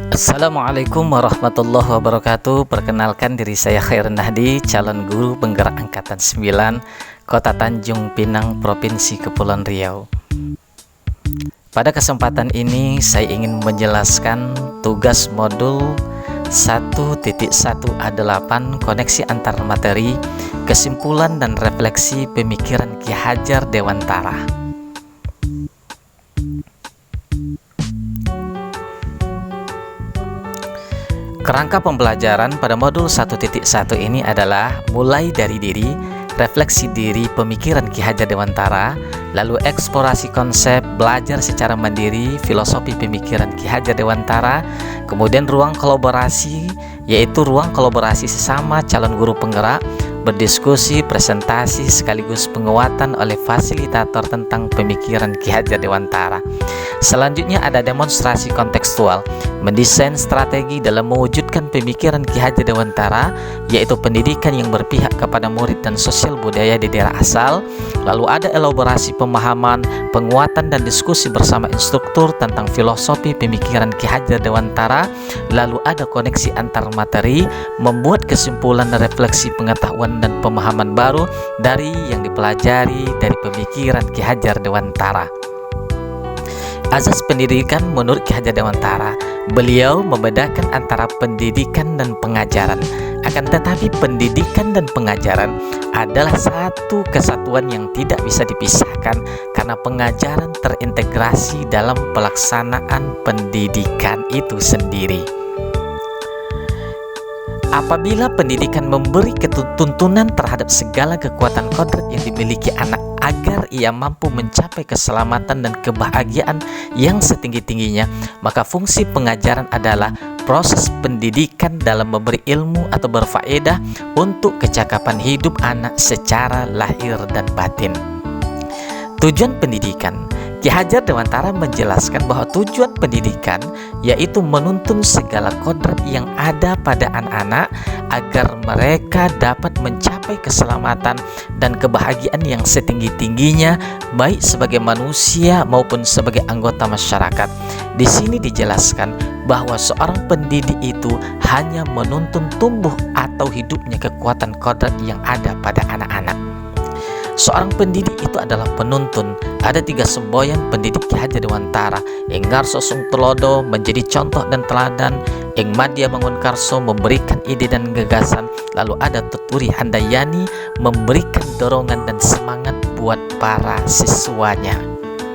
Assalamualaikum warahmatullahi wabarakatuh. Perkenalkan diri saya Khairun Nahdi, calon guru penggerak angkatan 9 Kota Tanjung Pinang, Provinsi Kepulauan Riau. Pada kesempatan ini saya ingin menjelaskan tugas modul 1.1A8 koneksi antar materi, kesimpulan dan refleksi pemikiran Ki Hajar Dewantara. Kerangka pembelajaran pada modul 1.1 ini adalah mulai dari diri, refleksi diri pemikiran Ki Hajar Dewantara, lalu eksplorasi konsep, belajar secara mandiri filosofi pemikiran Ki Hajar Dewantara, kemudian ruang kolaborasi, yaitu ruang kolaborasi sesama calon guru penggerak, berdiskusi, presentasi, sekaligus penguatan oleh fasilitator tentang pemikiran Ki Hajar Dewantara. Selanjutnya ada demonstrasi kontekstual, mendesain strategi dalam mewujudkan pemikiran Ki Hajar Dewantara, yaitu pendidikan yang berpihak kepada murid dan sosial budaya di daerah asal. Lalu ada elaborasi pemahaman, penguatan dan diskusi bersama instruktur tentang filosofi pemikiran Ki Hajar Dewantara. Lalu ada koneksi antar materi, membuat kesimpulan dan refleksi pengetahuan dan pemahaman baru dari yang dipelajari dari pemikiran Ki Hajar Dewantara. Azas pendidikan menurut Ki Hajar Dewantara, beliau membedakan antara pendidikan dan pengajaran. Akan tetapi pendidikan dan pengajaran adalah satu kesatuan yang tidak bisa dipisahkan karena pengajaran terintegrasi dalam pelaksanaan pendidikan itu sendiri. Apabila pendidikan memberi tuntunan terhadap segala kekuatan kodrat yang dimiliki anak agar ia mampu mencapai keselamatan dan kebahagiaan yang setinggi-tingginya, maka fungsi pengajaran adalah proses pendidikan dalam memberi ilmu atau berfaedah untuk kecakapan hidup anak secara lahir dan batin. Tujuan pendidikan, Ki Hajar Dewantara menjelaskan bahwa tujuan pendidikan yaitu menuntun segala kodrat yang ada pada anak-anak agar mereka dapat mencapai keselamatan dan kebahagiaan yang setinggi-tingginya, baik sebagai manusia maupun sebagai anggota masyarakat. Di sini dijelaskan bahwa seorang pendidik itu hanya menuntun tumbuh atau hidupnya kekuatan kodrat yang ada pada anak-anak. Seorang pendidik itu adalah penuntun. Ada 3 semboyan pendidik Ki Hajar Dewantara. Ing Ngarso Sung Telodo menjadi contoh dan teladan, Ing Madya Mangunkarso memberikan ide dan gagasan, lalu ada Tuturi Handayani memberikan dorongan dan semangat buat para siswanya.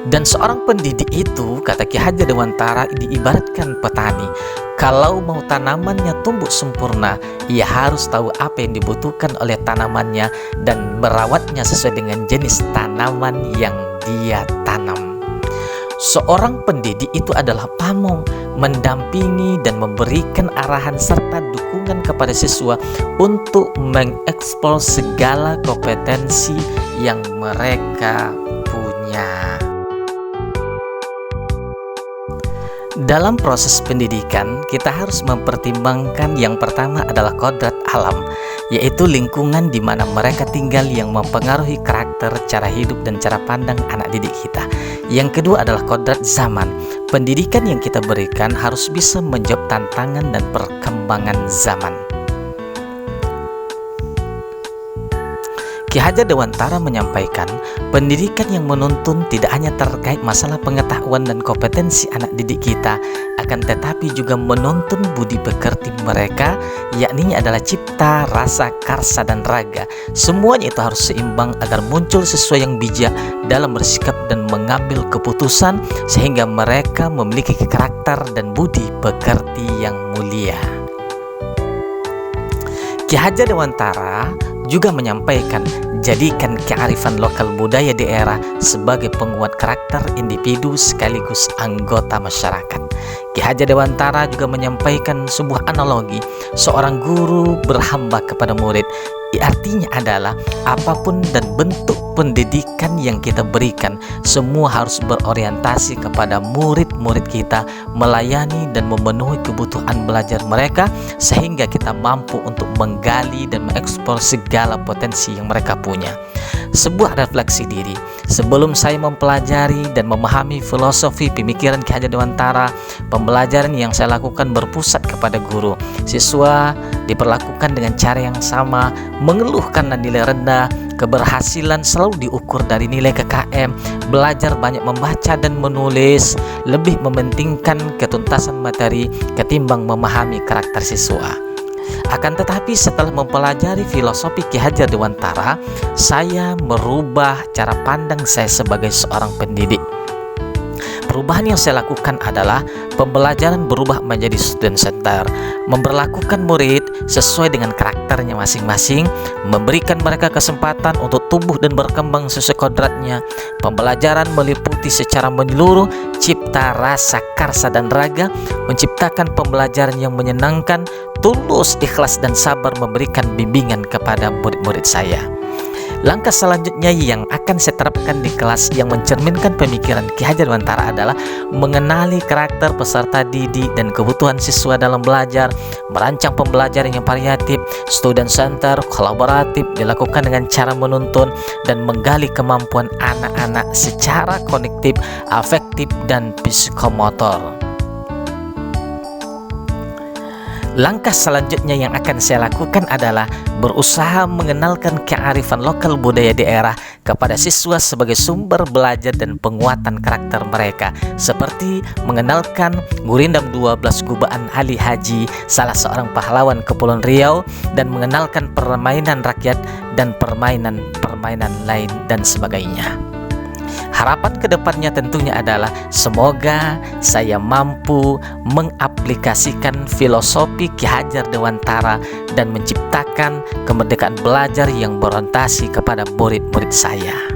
Dan seorang pendidik itu, kata Ki Hajar Dewantara, diibaratkan petani. Kalau mau tanamannya tumbuh sempurna, ia harus tahu apa yang dibutuhkan oleh tanamannya dan merawatnya sesuai dengan jenis tanaman yang dia tanam. Seorang pendidik itu adalah pamong, mendampingi dan memberikan arahan serta dukungan kepada siswa untuk mengeksplor segala kompetensi yang mereka punya. Dalam proses pendidikan, kita harus mempertimbangkan yang pertama adalah kodrat alam, yaitu lingkungan di mana mereka tinggal yang mempengaruhi karakter, cara hidup, dan cara pandang anak didik kita. Yang kedua adalah kodrat zaman. Pendidikan yang kita berikan harus bisa menjawab tantangan dan perkembangan zaman. Ki Hajar Dewantara menyampaikan, pendidikan yang menuntun tidak hanya terkait masalah pengetahuan dan kompetensi anak didik kita, akan tetapi juga menuntun budi pekerti mereka, yakni adalah cipta, rasa, karsa, dan raga. Semuanya itu harus seimbang agar muncul siswa yang bijak dalam bersikap dan mengambil keputusan, sehingga mereka memiliki karakter dan budi pekerti yang mulia. Ki Hajar Dewantara juga menyampaikan, jadikan kearifan lokal budaya daerah sebagai penguat karakter individu sekaligus anggota masyarakat. Ki Hajar Dewantara juga menyampaikan sebuah analogi, seorang guru berhamba kepada murid. Artinya adalah apapun dan bentuk pendidikan yang kita berikan, semua harus berorientasi kepada murid-murid kita, melayani dan memenuhi kebutuhan belajar mereka, sehingga kita mampu untuk menggali dan mengeksplor segala potensi yang mereka punya. sebuah refleksi diri. Sebelum saya mempelajari dan memahami filosofi pemikiran Ki Hajar Dewantara, pembelajaran yang saya lakukan berpusat kepada guru. Siswa diperlakukan dengan cara yang sama, mengeluh karena nilai rendah. Keberhasilan selalu diukur dari nilai KKM. Belajar banyak membaca dan menulis, lebih mementingkan ketuntasan materi ketimbang memahami karakter siswa. Akan tetapi setelah mempelajari filosofi Ki Hajar Dewantara, saya merubah cara pandang saya sebagai seorang pendidik. Perubahan yang saya lakukan adalah pembelajaran berubah menjadi student center, memperlakukan murid sesuai dengan karakternya masing-masing, memberikan mereka kesempatan untuk tumbuh dan berkembang sesuai kodratnya. Pembelajaran meliputi secara menyeluruh cipta, rasa, karsa, dan raga, menciptakan pembelajaran yang menyenangkan, tulus, ikhlas, dan sabar memberikan bimbingan kepada murid-murid saya. Langkah selanjutnya yang akan saya terapkan di kelas yang mencerminkan pemikiran Ki Hajar Dewantara adalah mengenali karakter peserta didik dan kebutuhan siswa dalam belajar, merancang pembelajaran yang variatif, student center, kolaboratif, dilakukan dengan cara menuntun dan menggali kemampuan anak-anak secara kognitif, afektif, dan psikomotor. Langkah selanjutnya yang akan saya lakukan adalah berusaha mengenalkan kearifan lokal budaya daerah kepada siswa sebagai sumber belajar dan penguatan karakter mereka, seperti mengenalkan Gurindam 12 Gubaan Ali Haji, salah seorang pahlawan Kepulauan Riau, dan mengenalkan permainan rakyat dan permainan lain dan sebagainya. Harapan kedepannya tentunya adalah semoga saya mampu mengaplikasikan filosofi Ki Hajar Dewantara dan menciptakan kemerdekaan belajar yang berorientasi kepada murid-murid saya.